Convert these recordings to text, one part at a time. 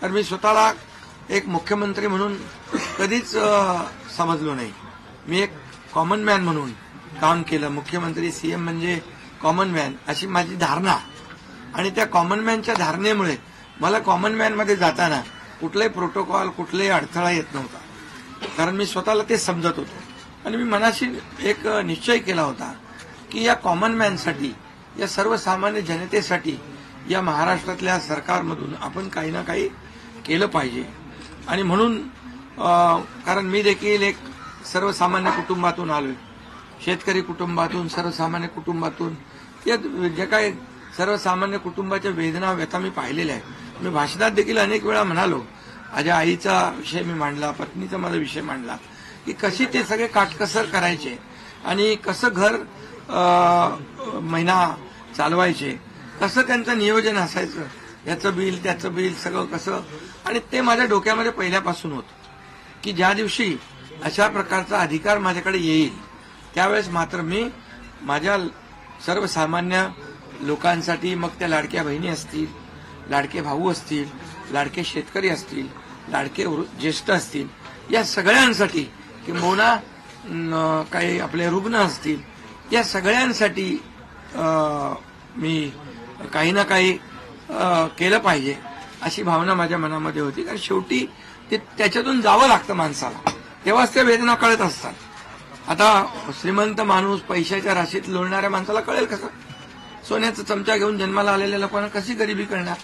तर मी स्वतःला एक मुख्यमंत्री म्हणून कधीच समजलो नाही. मी एक कॉमन मॅन म्हणून काम केलं. मुख्यमंत्री सीएम म्हणजे कॉमन मॅन अशी माझी धारणा, आणि त्या कॉमन मॅनच्या धारणेमुळे मला कॉमन मॅन मध्ये जाताना कुठलाही प्रोटोकॉल कुठलाही अडथळा येत नव्हता, कारण मी स्वतःला ते समजत होतो. आणि मी मनाशी एक निश्चय केला होता की या कॉमन मॅनसाठी, या सर्वसामान्य जनतेसाठी या महाराष्ट्रातल्या सरकारमधून आपण काही ना काही केलं पाहिजे. आणि म्हणून कारण मी देखील एक सर्वसामान्य कुटुंबातून आलोय, शेतकरी कुटुंबातून, सर्वसामान्य कुटुंबातून. या जे काही सर्वसामान्य कुटुंबाच्या वेदना व्यथा मी पाहिलेल्या आहेत. मी भाषणात देखील अनेक वेळा म्हणालो, माझ्या आईचा विषय मी मांडला, पत्नीचा माझा विषय मांडला, की कशी ते सगळे काटकसर करायचे आणि कसं घर महिना चालवायचे, कसं त्यांचं नियोजन असायचं, याचं बिल त्याचं बिल सगळं कसं. आणि ते माझ्या डोक्यामध्ये पहिल्यापासून होतं की ज्या दिवशी अशा प्रकारचा अधिकार माझ्याकडे येईल त्यावेळेस मात्र मी माझ्या सर्वसामान्य लोकांसाठी, मग त्या लाडक्या बहिणी असतील, लाडके भाऊ असतील, लाडके शेतकरी असतील, लाडके ज्येष्ठ असतील, या सगळ्यांसाठी, किंबहुना काही आपले रुग्ण असतील, या सगळ्यांसाठी मी काही ना काही केलं पाहिजे अशी भावना माझ्या मनामध्ये होती. कारण शेवटी ते त्याच्यातून जावं लागतं माणसाला, तेव्हाच त्या वेदना कळत असतात. आता श्रीमंत माणूस, पैशाच्या राशीत लोळणाऱ्या माणसाला कळेल कसं? सोन्याचा चमचा घेऊन जन्माला आलेल्या लोकांना कशी गरिबी कळणार?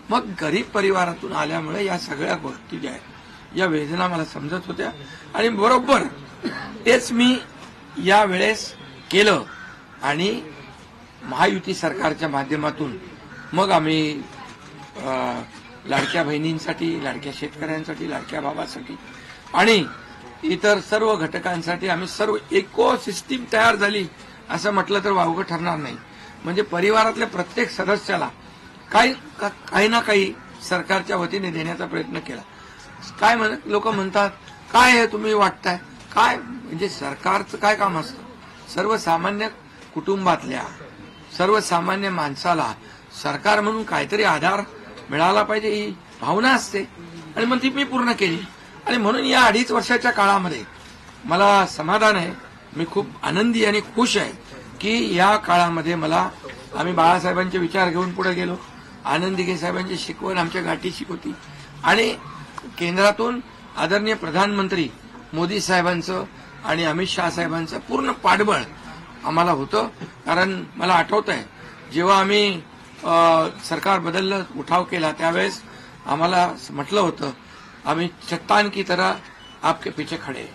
मग गरीब परिवारातून आल्यामुळे या सगळ्या गोष्टी ज्या आहेत, या वेदना मला समजत होत्या. आणि बरोबर तेच मी या वेळेस केलं. आणि महायुती सरकारच्या माध्यमातून मग आम्ही लाडक्या बहिणींसाठी, लाडक्या शेतकऱ्यांसाठी, लाडक्या भावासाठी आणि इतर सर्व घटकांसाठी आम्ही सर्व इको सिस्टीम तयार झाली असं म्हटलं तर वावगं ठरणार नाही. म्हणजे परिवारातल्या प्रत्येक सदस्याला काही ना काही सरकारच्या वतीने देण्याचा प्रयत्न केला. काय लोक म्हणतात, काय हे तुम्ही वाटताय काय, म्हणजे सरकारचं काय काम असतं? सर्वसामान्य कुटुंबातल्या सर्वसामान्य माणसाला सरकार म्हणून काहीतरी आधार मिळाला पाहिजे ही भावना असते, आणि मग ती मी पूर्ण केली. आणि म्हणून या 2.5 वर्षाच्या काळामध्ये मला समाधान आहे. मी खूप आनंदी आणि खुश आहे की या काळामध्ये आम्ही बाळासाहेबांचे विचार घेऊन पुढे गेलो. आनंद दिघे साहेबांची शिकवण आमच्या गाठीशी होती. आणि केंद्रातून आदरणीय प्रधानमंत्री मोदी साहेबांचं आणि अमित शहा साहेबांचं पूर्ण पाठबळ आम्हाला होतं. कारण मला आठवत आहे, जेव्हा आम्ही सरकार बदललं, उठाव केला, त्यावेळेस आम्हाला म्हटलं होतं, आम्ही चट्टान की तरह आपके पीछे खडे.